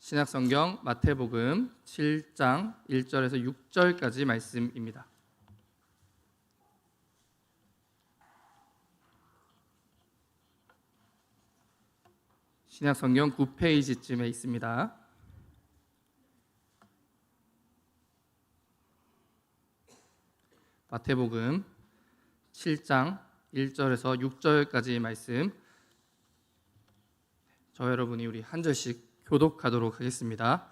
신약성경 마태복음 7장 1절에서 6절까지 말씀입니다. 신약성경 9페이지쯤에 있습니다. 마태복음 7장 1절에서 6절까지 말씀, 저 여러분이 우리 한 절씩 교독하도록 하겠습니다.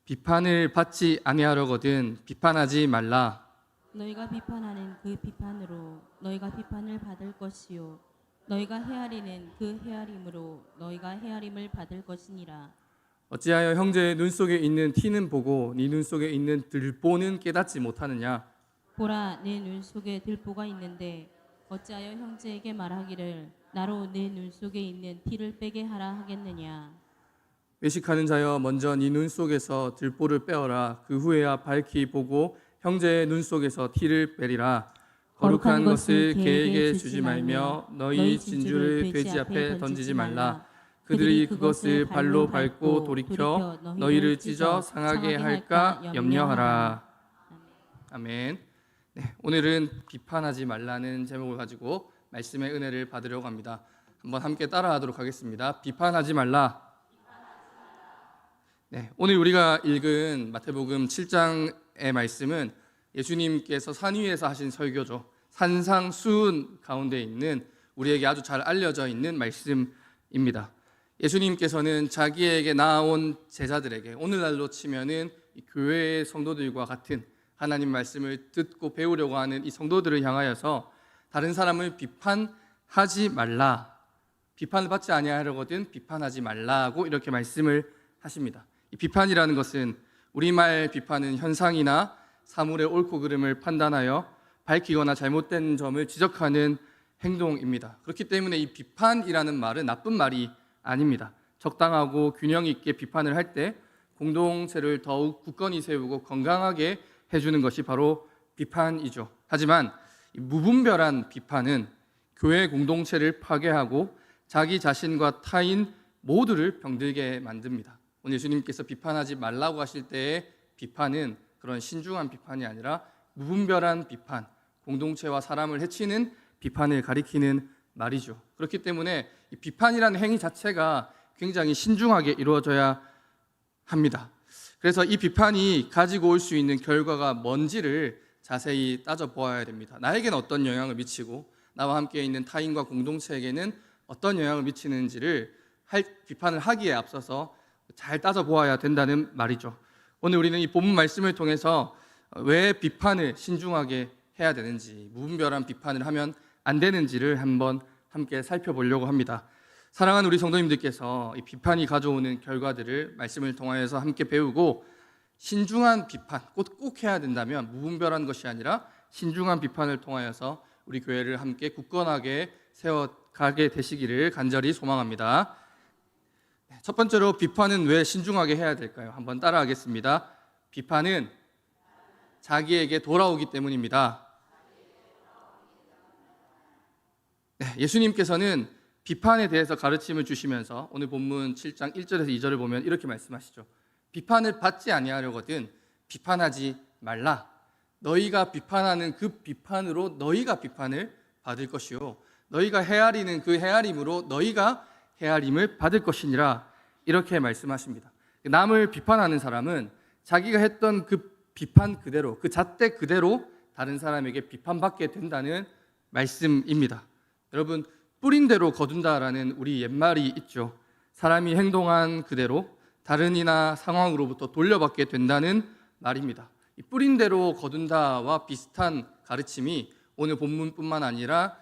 비판을 받지 아니하려거든 비판하지 말라. 너희가 비판하는 그 비판으로 너희가 비판을 받을 것이요 너희가 헤아리는 그 헤아림으로 너희가 헤아림을 받을 것이니라. 어찌하여 형제의 눈 속에 있는 티는 보고 네 눈 속에 있는 들보는 깨닫지 못하느냐? 보라, 내 눈 속에 들보가 있는데 어찌하여 형제에게 말하기를 나로 내 눈 속에 있는 티를 빼게 하라 하겠느냐. 외식하는 자여, 먼저 네 눈 속에서 들보를 빼어라. 그 후에야 밝히 보고 형제의 눈 속에서 티를 빼리라. 거룩한 것을 개에게 주지 말며 너희 진주를 돼지 앞에 던지지 말라. 그들이 그것을 발로 밟고 돌이켜 너희를 찢어 상하게 할까 염려하라. 아멘. 네, 오늘은 비판하지 말라는 제목을 가지고 말씀의 은혜를 받으려고 합니다. 한번 함께 따라하도록 하겠습니다. 비판하지 말라. 네, 오늘 우리가 읽은 마태복음 7장의 말씀은 예수님께서 산 위에서 하신 설교죠. 산상수훈 가운데 있는 우리에게 아주 잘 알려져 있는 말씀입니다. 예수님께서는 자기에게 나아온 제자들에게, 오늘날로 치면은 교회의 성도들과 같은 하나님 말씀을 듣고 배우려고 하는 이 성도들을 향하여서 다른 사람을 비판하지 말라, 비판을 받지 아니하려거든 비판하지 말라고 이렇게 말씀을 하십니다. 이 비판이라는 것은 우리말 비판은 현상이나 사물의 옳고 그름을 판단하여 밝히거나 잘못된 점을 지적하는 행동입니다. 그렇기 때문에 이 비판이라는 말은 나쁜 말이 아닙니다. 적당하고 균형 있게 비판을 할 때 공동체를 더욱 굳건히 세우고 건강하게 해주는 것이 바로 비판이죠. 하지만 무분별한 비판은 교회 공동체를 파괴하고 자기 자신과 타인 모두를 병들게 만듭니다. 오늘 예수님께서 비판하지 말라고 하실 때의 비판은 그런 신중한 비판이 아니라 무분별한 비판, 공동체와 사람을 해치는 비판을 가리키는 말이죠. 그렇기 때문에 이 비판이라는 행위 자체가 굉장히 신중하게 이루어져야 합니다. 그래서 이 비판이 가지고 올 수 있는 결과가 뭔지를 자세히 따져보아야 됩니다. 나에게는 어떤 영향을 미치고 나와 함께 있는 타인과 공동체에게는 어떤 영향을 미치는지를 비판을 하기에 앞서서 잘 따져보아야 된다는 말이죠. 오늘 우리는 이 본문 말씀을 통해서 왜 비판을 신중하게 해야 되는지, 무분별한 비판을 하면 안 되는지를 한번 함께 살펴보려고 합니다. 사랑하는 우리 성도님들께서 이 비판이 가져오는 결과들을 말씀을 통하여서 함께 배우고, 신중한 비판, 꼭 해야 된다면 무분별한 것이 아니라 신중한 비판을 통하여서 우리 교회를 함께 굳건하게 세워가게 되시기를 간절히 소망합니다. 첫 번째로 비판은 왜 신중하게 해야 될까요? 한번 따라하겠습니다. 비판은 자기에게 돌아오기 때문입니다. 네, 예수님께서는 비판에 대해서 가르침을 주시면서 오늘 본문 7장 1절에서 2절을 보면 이렇게 말씀하시죠. 비판을 받지 아니하려거든 비판하지 말라. 너희가 비판하는 그 비판으로 너희가 비판을 받을 것이요 너희가 헤아리는 그 헤아림으로 너희가 헤아림을 받을 것이니라. 이렇게 말씀하십니다. 남을 비판하는 사람은 자기가 했던 그 비판 그대로, 그 잣대 그대로 다른 사람에게 비판받게 된다는 말씀입니다. 여러분, 뿌린 대로 거둔다라는 우리 옛말이 있죠. 사람이 행동한 그대로 다른 이나 상황으로부터 돌려받게 된다는 말입니다. 이 뿌린 대로 거둔다와 비슷한 가르침이 오늘 본문뿐만 아니라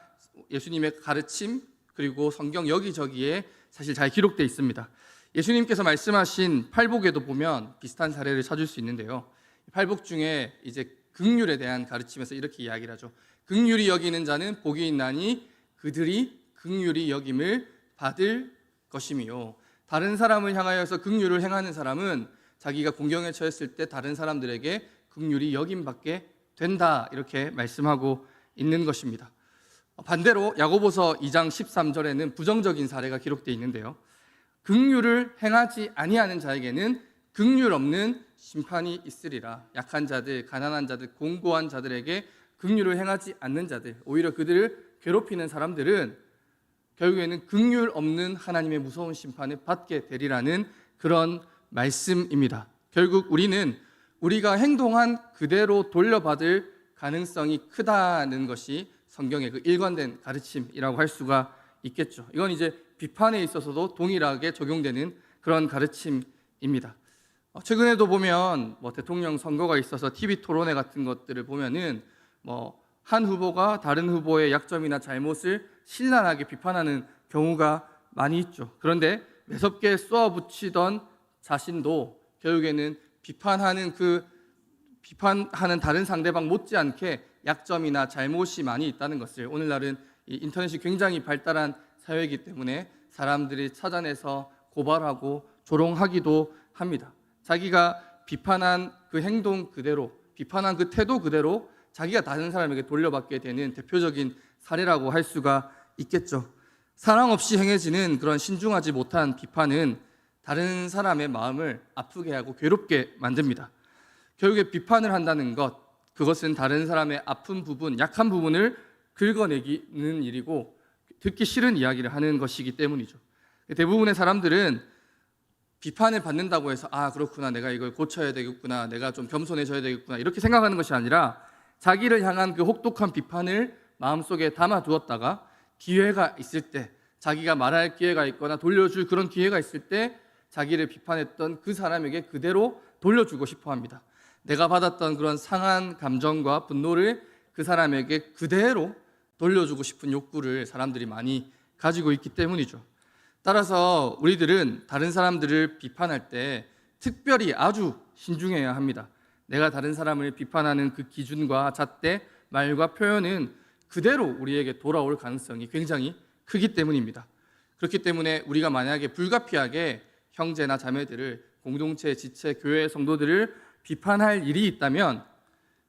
예수님의 가르침 그리고 성경 여기저기에 사실 잘 기록되어 있습니다. 예수님께서 말씀하신 팔복에도 보면 비슷한 사례를 찾을 수 있는데요. 팔복 중에 이제 긍휼에 대한 가르침에서 이렇게 이야기를 하죠. 긍휼히 여기는 자는 복이 있나니 그들이 긍휼히 여김을 받을 것이며, 다른 사람을 향하여서 긍휼을 행하는 사람은 자기가 공경에 처했을 때 다른 사람들에게 긍휼히 여김받게 된다, 이렇게 말씀하고 있는 것입니다. 반대로 야고보서 2장 13절에는 부정적인 사례가 기록되어 있는데요. 긍휼을 행하지 아니하는 자에게는 긍휼 없는 심판이 있으리라. 약한 자들, 가난한 자들, 공고한 자들에게 긍휼을 행하지 않는 자들, 오히려 그들을 괴롭히는 사람들은 결국에는 긍휼 없는 하나님의 무서운 심판을 받게 되리라는 그런 말씀입니다. 결국 우리는 우리가 행동한 그대로 돌려받을 가능성이 크다는 것이 성경의 그 일관된 가르침이라고 할 수가 있겠죠. 이건 이제 비판에 있어서도 동일하게 적용되는 그런 가르침입니다. 최근에도 보면 대통령 선거가 있어서 TV 토론회 같은 것들을 보면은 한 후보가 다른 후보의 약점이나 잘못을 신랄하게 비판하는 경우가 많이 있죠. 그런데 매섭게 쏘아붙이던 자신도 결국에는 비판하는 다른 상대방 못지않게 약점이나 잘못이 많이 있다는 것을, 오늘날은 이 인터넷이 굉장히 발달한 사회이기 때문에 사람들이 찾아내서 고발하고 조롱하기도 합니다. 자기가 비판한 그 행동 그대로, 비판한 그 태도 그대로 자기가 다른 사람에게 돌려받게 되는 대표적인 사례라고 할 수가 있겠죠. 사랑 없이 행해지는 그런 신중하지 못한 비판은 다른 사람의 마음을 아프게 하고 괴롭게 만듭니다. 결국에 비판을 한다는 것, 그것은 다른 사람의 아픈 부분, 약한 부분을 긁어내기는 일이고 듣기 싫은 이야기를 하는 것이기 때문이죠. 대부분의 사람들은 비판을 받는다고 해서 그렇구나, 내가 이걸 고쳐야 되겠구나, 내가 좀 겸손해져야 되겠구나 이렇게 생각하는 것이 아니라 자기를 향한 그 혹독한 비판을 마음속에 담아두었다가 기회가 있을 때, 자기가 말할 기회가 있거나 돌려줄 그런 기회가 있을 때 자기를 비판했던 그 사람에게 그대로 돌려주고 싶어 합니다. 내가 받았던 그런 상한 감정과 분노를 그 사람에게 그대로 돌려주고 싶은 욕구를 사람들이 많이 가지고 있기 때문이죠. 따라서 우리들은 다른 사람들을 비판할 때 특별히 아주 신중해야 합니다. 내가 다른 사람을 비판하는 그 기준과 잣대, 말과 표현은 그대로 우리에게 돌아올 가능성이 굉장히 크기 때문입니다. 그렇기 때문에 우리가 만약에 불가피하게 형제나 자매들을, 공동체, 지체, 교회 성도들을 비판할 일이 있다면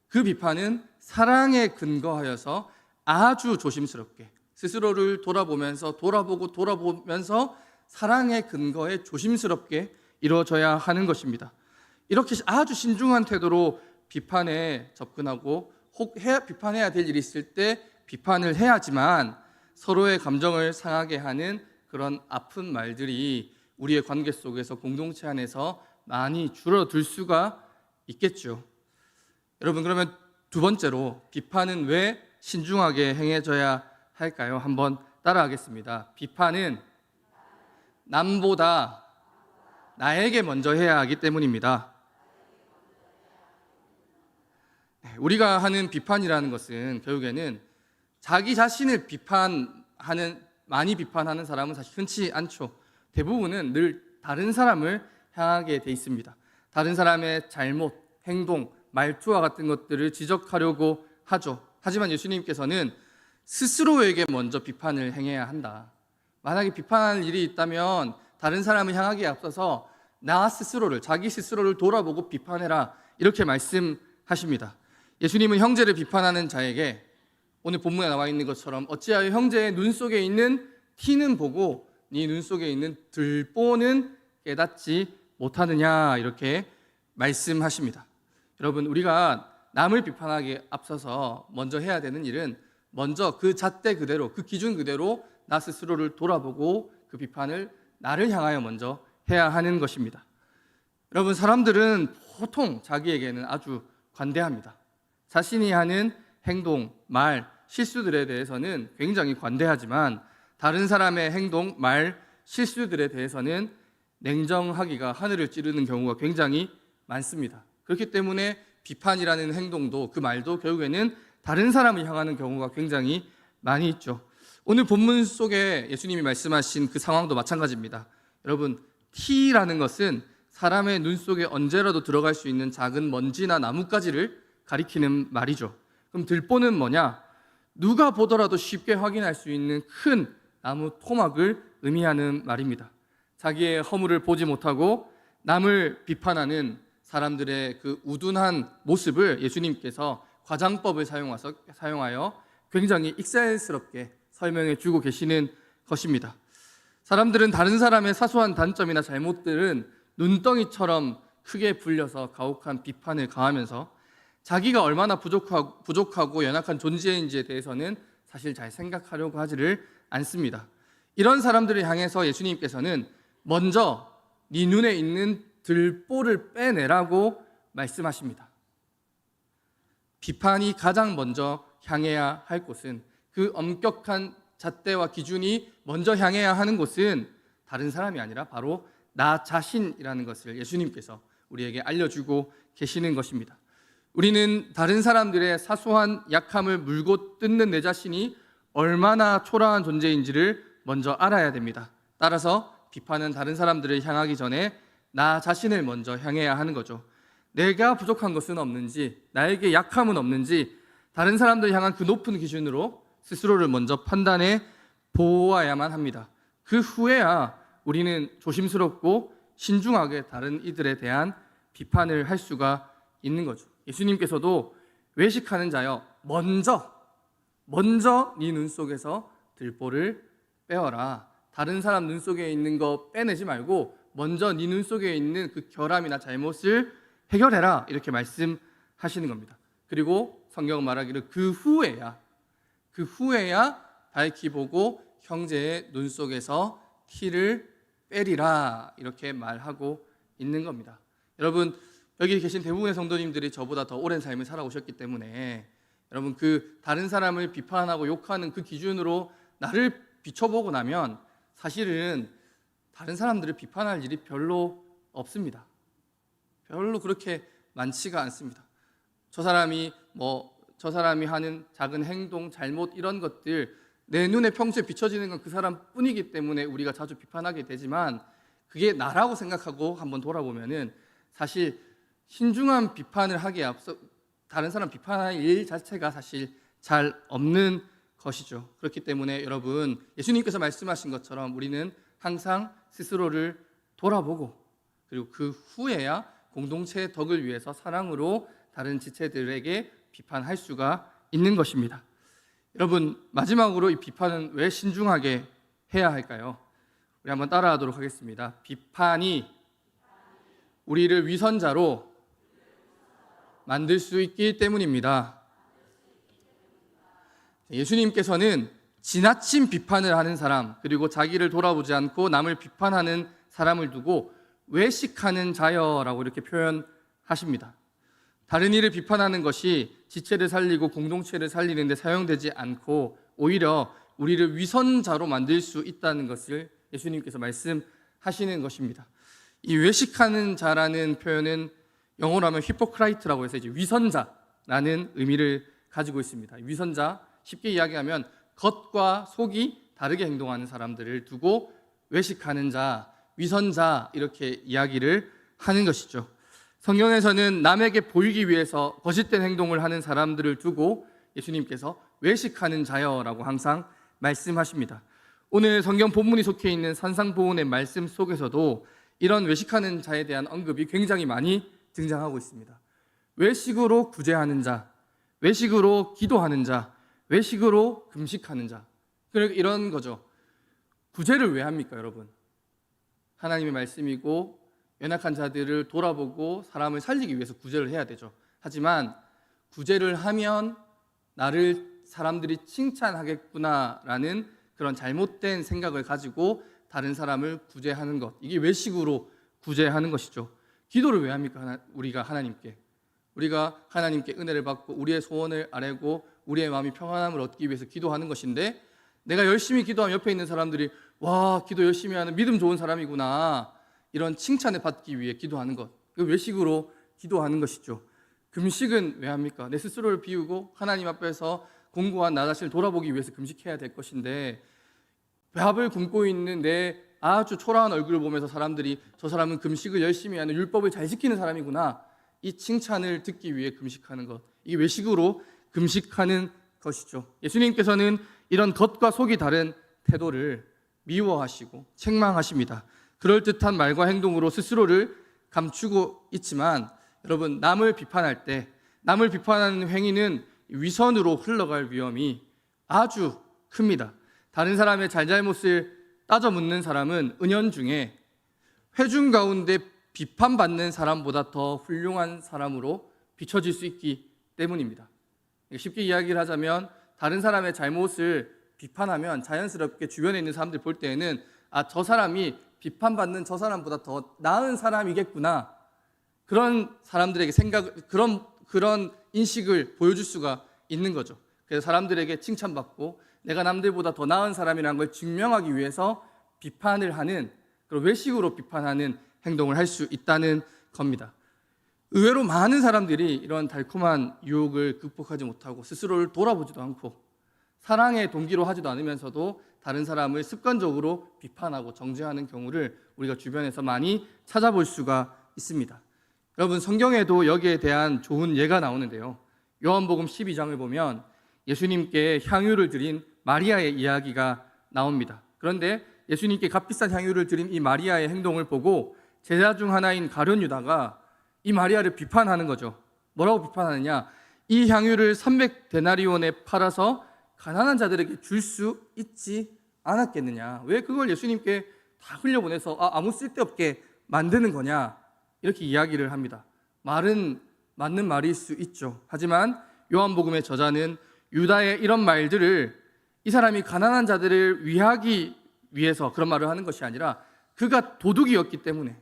그 비판은 사랑에 근거하여서 아주 조심스럽게 스스로를 돌아보면서 사랑에 근거해 조심스럽게 이루어져야 하는 것입니다. 이렇게 아주 신중한 태도로 비판에 접근하고 비판해야 될 일이 있을 때 비판을 해야지만 서로의 감정을 상하게 하는 그런 아픈 말들이 우리의 관계 속에서, 공동체 안에서 많이 줄어들 수가 있겠죠. 여러분, 그러면 두 번째로 비판은 왜 신중하게 행해져야 할까요? 한번 따라하겠습니다. 비판은 남보다 나에게 먼저 해야 하기 때문입니다. 우리가 하는 비판이라는 것은 결국에는 자기 자신을 많이 비판하는 사람은 사실 흔치 않죠. 대부분은 늘 다른 사람을 향하게 돼 있습니다. 다른 사람의 잘못, 행동, 말투와 같은 것들을 지적하려고 하죠. 하지만 예수님께서는 스스로에게 먼저 비판을 행해야 한다. 만약에 비판할 일이 있다면 다른 사람을 향하기에 앞서서 자기 스스로를 돌아보고 비판해라, 이렇게 말씀하십니다. 예수님은 형제를 비판하는 자에게 오늘 본문에 나와 있는 것처럼 어찌하여 형제의 눈 속에 있는 티는 보고 네 눈 속에 있는 들보는 깨닫지 못하느냐, 이렇게 말씀하십니다. 여러분, 우리가 남을 비판하기에 앞서서 먼저 해야 되는 일은 먼저 그 잣대 그대로, 그 기준 그대로 나 스스로를 돌아보고 그 비판을 나를 향하여 먼저 해야 하는 것입니다. 여러분, 사람들은 보통 자기에게는 아주 관대합니다. 자신이 하는 행동, 말, 실수들에 대해서는 굉장히 관대하지만 다른 사람의 행동, 말, 실수들에 대해서는 냉정하기가 하늘을 찌르는 경우가 굉장히 많습니다. 그렇기 때문에 비판이라는 행동도, 그 말도 결국에는 다른 사람을 향하는 경우가 굉장히 많이 있죠. 오늘 본문 속에 예수님이 말씀하신 그 상황도 마찬가지입니다. 여러분, 티라는 것은 사람의 눈 속에 언제라도 들어갈 수 있는 작은 먼지나 나뭇가지를 가리키는 말이죠. 그럼 들보는 뭐냐? 누가 보더라도 쉽게 확인할 수 있는 큰 나무 토막을 의미하는 말입니다. 자기의 허물을 보지 못하고 남을 비판하는 사람들의 그 우둔한 모습을 예수님께서 과장법을 사용하여 굉장히 익살스럽게 설명해 주고 계시는 것입니다. 사람들은 다른 사람의 사소한 단점이나 잘못들은 눈덩이처럼 크게 불려서 가혹한 비판을 가하면서 자기가 얼마나 부족하고 연약한 존재인지에 대해서는 사실 잘 생각하려고 하지를 않습니다. 이런 사람들을 향해서 예수님께서는 먼저 네 눈에 있는 들보를 빼내라고 말씀하십니다. 비판이 가장 먼저 향해야 할 곳은, 그 엄격한 잣대와 기준이 먼저 향해야 하는 곳은 다른 사람이 아니라 바로 나 자신이라는 것을 예수님께서 우리에게 알려주고 계시는 것입니다. 우리는 다른 사람들의 사소한 약함을 물고 뜯는 내 자신이 얼마나 초라한 존재인지를 먼저 알아야 됩니다. 따라서 비판은 다른 사람들을 향하기 전에 나 자신을 먼저 향해야 하는 거죠. 내가 부족한 것은 없는지, 나에게 약함은 없는지 다른 사람들 향한 그 높은 기준으로 스스로를 먼저 판단해 보아야만 합니다. 그 후에야 우리는 조심스럽고 신중하게 다른 이들에 대한 비판을 할 수가 있는 거죠. 예수님께서도 외식하는 자여, 먼저 네 눈 속에서 들보를 빼어라. 다른 사람 눈 속에 있는 거 빼내지 말고 먼저 네 눈 속에 있는 그 결함이나 잘못을 해결해라, 이렇게 말씀하시는 겁니다. 그리고 성경은 말하기를 그 후에야 밝히 보고 형제의 눈 속에서 티를 빼리라, 이렇게 말하고 있는 겁니다. 여러분, 여기 계신 대부분의 성도님들이 저보다 더 오랜 삶을 살아오셨기 때문에 여러분, 그 다른 사람을 비판하고 욕하는 그 기준으로 나를 비춰보고 나면 사실은 다른 사람들을 비판할 일이 별로 없습니다. 별로 그렇게 많지가 않습니다. 저 사람이 하는 작은 행동, 잘못, 이런 것들 내 눈에 평소에 비춰지는 건 그 사람뿐이기 때문에 우리가 자주 비판하게 되지만, 그게 나라고 생각하고 한번 돌아보면은 사실 신중한 비판을 하기에 앞서 다른 사람 비판할 일 자체가 사실 잘 없는 것이죠. 그렇기 때문에 여러분, 예수님께서 말씀하신 것처럼 우리는 항상 스스로를 돌아보고, 그리고 그 후에야 공동체의 덕을 위해서 사랑으로 다른 지체들에게 비판할 수가 있는 것입니다. 여러분, 마지막으로 이 비판은 왜 신중하게 해야 할까요? 우리 한번 따라하도록 하겠습니다. 비판이 우리를 위선자로 만들 수 있기 때문입니다. 예수님께서는 지나친 비판을 하는 사람, 그리고 자기를 돌아보지 않고 남을 비판하는 사람을 두고 외식하는 자여라고 이렇게 표현하십니다. 다른 이를 비판하는 것이 지체를 살리고 공동체를 살리는 데 사용되지 않고 오히려 우리를 위선자로 만들 수 있다는 것을 예수님께서 말씀하시는 것입니다. 이 외식하는 자라는 표현은 영어로 하면 히포크라이트라고 해서 이제 위선자라는 의미를 가지고 있습니다. 위선자, 쉽게 이야기하면 겉과 속이 다르게 행동하는 사람들을 두고 외식하는 자, 위선자, 이렇게 이야기를 하는 것이죠. 성경에서는 남에게 보이기 위해서 거짓된 행동을 하는 사람들을 두고 예수님께서 외식하는 자여라고 항상 말씀하십니다. 오늘 성경 본문이 속해 있는 산상보훈의 말씀 속에서도 이런 외식하는 자에 대한 언급이 굉장히 많이 등장하고 있습니다. 외식으로 구제하는 자, 외식으로 기도하는 자, 외식으로 금식하는 자. 그러니까 이런 거죠. 구제를 왜 합니까, 여러분? 하나님의 말씀이고 연약한 자들을 돌아보고 사람을 살리기 위해서 구제를 해야 되죠. 하지만 구제를 하면 나를 사람들이 칭찬하겠구나라는 그런 잘못된 생각을 가지고 다른 사람을 구제하는 것, 이게 외식으로 구제하는 것이죠. 기도를 왜 합니까? 우리가 하나님께 은혜를 받고 우리의 소원을 아뢰고 우리의 마음이 평안함을 얻기 위해서 기도하는 것인데, 내가 열심히 기도하면 옆에 있는 사람들이 와, 기도 열심히 하는 믿음 좋은 사람이구나, 이런 칭찬을 받기 위해 기도하는 것, 그 외식으로 기도하는 것이죠. 금식은 왜 합니까? 내 스스로를 비우고 하나님 앞에서 공고한 나 자신을 돌아보기 위해서 금식해야 될 것인데, 배합을 굶고 있는 내 아주 초라한 얼굴을 보면서 사람들이 저 사람은 금식을 열심히 하는, 율법을 잘 지키는 사람이구나, 이 칭찬을 듣기 위해 금식하는 것, 이게 외식으로 금식하는 것이죠. 예수님께서는 이런 겉과 속이 다른 태도를 미워하시고 책망하십니다. 그럴듯한 말과 행동으로 스스로를 감추고 있지만, 여러분, 남을 비판할 때 남을 비판하는 행위는 위선으로 흘러갈 위험이 아주 큽니다. 다른 사람의 잘잘못을 따져 묻는 사람은 은연중에 회중 가운데 비판받는 사람보다 더 훌륭한 사람으로 비춰질 수 있기 때문입니다. 쉽게 이야기를 하자면 다른 사람의 잘못을 비판하면 자연스럽게 주변에 있는 사람들 볼 때에는 저 사람이 비판받는 저 사람보다 더 나은 사람이겠구나, 그런 사람들에게 그런 인식을 보여줄 수가 있는 거죠. 그래서 사람들에게 칭찬받고 내가 남들보다 더 나은 사람이라는 걸 증명하기 위해서 비판을 하는, 그리고 외식으로 비판하는 행동을 할 수 있다는 겁니다. 의외로 많은 사람들이 이런 달콤한 유혹을 극복하지 못하고 스스로를 돌아보지도 않고 사랑의 동기로 하지도 않으면서도 다른 사람을 습관적으로 비판하고 정죄하는 경우를 우리가 주변에서 많이 찾아볼 수가 있습니다. 여러분, 성경에도 여기에 대한 좋은 예가 나오는데요. 요한복음 12장을 보면 예수님께 향유를 드린 마리아의 이야기가 나옵니다. 그런데 예수님께 값비싼 향유를 드린 이 마리아의 행동을 보고 제자 중 하나인 가룟 유다가 이 마리아를 비판하는 거죠. 뭐라고 비판하느냐? 이 향유를 300데나리온에 팔아서 가난한 자들에게 줄 수 있지 않았겠느냐? 왜 그걸 예수님께 다 흘려보내서 아무 쓸데없게 만드는 거냐? 이렇게 이야기를 합니다. 말은 맞는 말일 수 있죠. 하지만 요한복음의 저자는 유다의 이런 말들을 이 사람이 가난한 자들을 위하기 위해서 그런 말을 하는 것이 아니라 그가 도둑이었기 때문에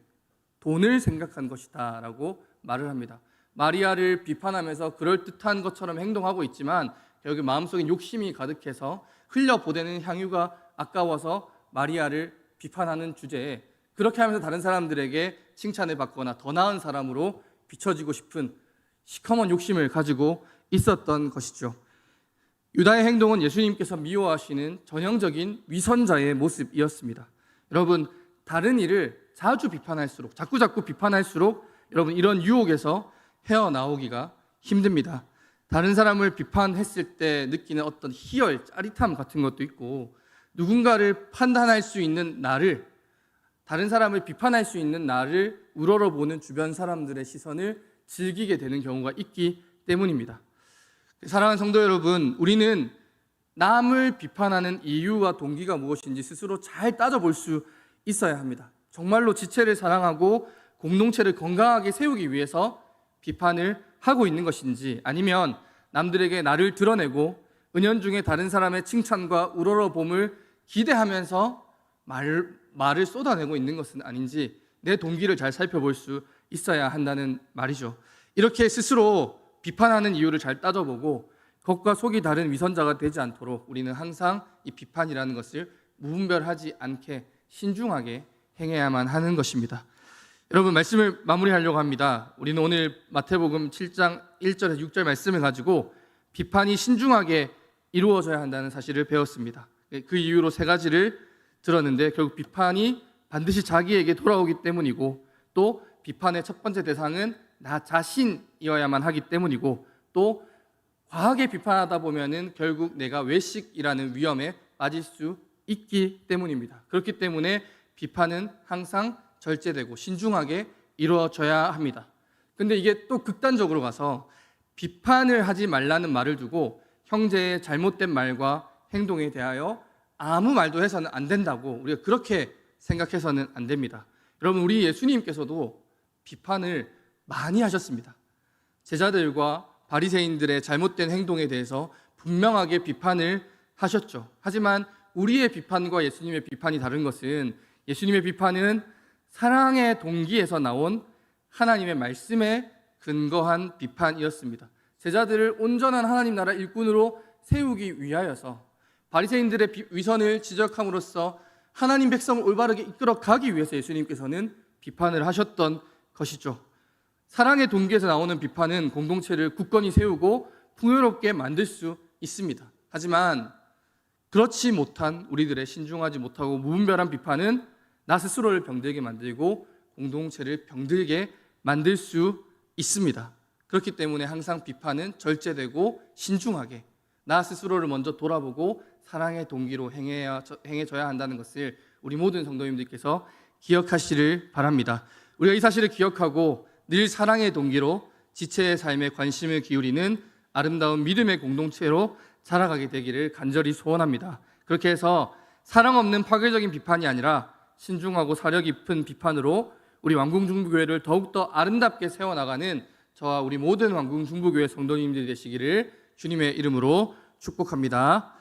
돈을 생각한 것이다 라고 말을 합니다. 마리아를 비판하면서 그럴듯한 것처럼 행동하고 있지만 여기 마음속에 욕심이 가득해서 흘려보내는 향유가 아까워서 마리아를 비판하는 주제에 그렇게 하면서 다른 사람들에게 칭찬을 받거나 더 나은 사람으로 비춰지고 싶은 시커먼 욕심을 가지고 있었던 것이죠. 유다의 행동은 예수님께서 미워하시는 전형적인 위선자의 모습이었습니다. 여러분, 다른 일을 자주 비판할수록, 자꾸 비판할수록 여러분 이런 유혹에서 헤어나오기가 힘듭니다. 다른 사람을 비판했을 때 느끼는 어떤 희열, 짜릿함 같은 것도 있고, 누군가를 판단할 수 있는 나를, 다른 사람을 비판할 수 있는 나를 우러러보는 주변 사람들의 시선을 즐기게 되는 경우가 있기 때문입니다. 사랑하는 성도 여러분, 우리는 남을 비판하는 이유와 동기가 무엇인지 스스로 잘 따져볼 수 있어야 합니다. 정말로 지체를 사랑하고 공동체를 건강하게 세우기 위해서 비판을 하고 있는 것인지, 아니면 남들에게 나를 드러내고 은연중에 다른 사람의 칭찬과 우러러봄을 기대하면서 말을 쏟아내고 있는 것은 아닌지 내 동기를 잘 살펴볼 수 있어야 한다는 말이죠. 이렇게 스스로 비판하는 이유를 잘 따져보고 겉과 속이 다른 위선자가 되지 않도록 우리는 항상 이 비판이라는 것을 무분별하지 않게 신중하게 행해야만 하는 것입니다. 여러분, 말씀을 마무리하려고 합니다. 우리는 오늘 마태복음 7장 1절에서 6절 말씀을 가지고 비판이 신중하게 이루어져야 한다는 사실을 배웠습니다. 그 이유로 세 가지를 들었는데, 결국 비판이 반드시 자기에게 돌아오기 때문이고, 또 비판의 첫 번째 대상은 나 자신이어야만 하기 때문이고, 또 과하게 비판하다 보면은 결국 내가 외식이라는 위험에 빠질 수 있기 때문입니다. 그렇기 때문에 비판은 항상 절제되고 신중하게 이루어져야 합니다. 근데 이게 또 극단적으로 가서 비판을 하지 말라는 말을 두고 형제의 잘못된 말과 행동에 대하여 아무 말도 해서는 안 된다고 우리가 그렇게 생각해서는 안 됩니다. 여러분, 우리 예수님께서도 비판을 많이 하셨습니다. 제자들과 바리새인들의 잘못된 행동에 대해서 분명하게 비판을 하셨죠. 하지만 우리의 비판과 예수님의 비판이 다른 것은, 예수님의 비판은 사랑의 동기에서 나온 하나님의 말씀에 근거한 비판이었습니다. 제자들을 온전한 하나님 나라 일꾼으로 세우기 위하여서 바리새인들의 위선을 지적함으로써 하나님 백성을 올바르게 이끌어 가기 위해서 예수님께서는 비판을 하셨던 것이죠. 사랑의 동기에서 나오는 비판은 공동체를 굳건히 세우고 풍요롭게 만들 수 있습니다. 하지만 그렇지 못한 우리들의 신중하지 못하고 무분별한 비판은 나 스스로를 병들게 만들고 공동체를 병들게 만들 수 있습니다. 그렇기 때문에 항상 비판은 절제되고 신중하게 나 스스로를 먼저 돌아보고 사랑의 동기로 행해져야 한다는 것을 우리 모든 성도님들께서 기억하시를 바랍니다. 우리가 이 사실을 기억하고 늘 사랑의 동기로 지체의 삶에 관심을 기울이는 아름다운 믿음의 공동체로 자라가게 되기를 간절히 소원합니다. 그렇게 해서 사랑 없는 파괴적인 비판이 아니라 신중하고 사려 깊은 비판으로 우리 왕궁중부교회를 더욱더 아름답게 세워나가는 저와 우리 모든 왕궁중부교회 성도님들이 되시기를 주님의 이름으로 축복합니다.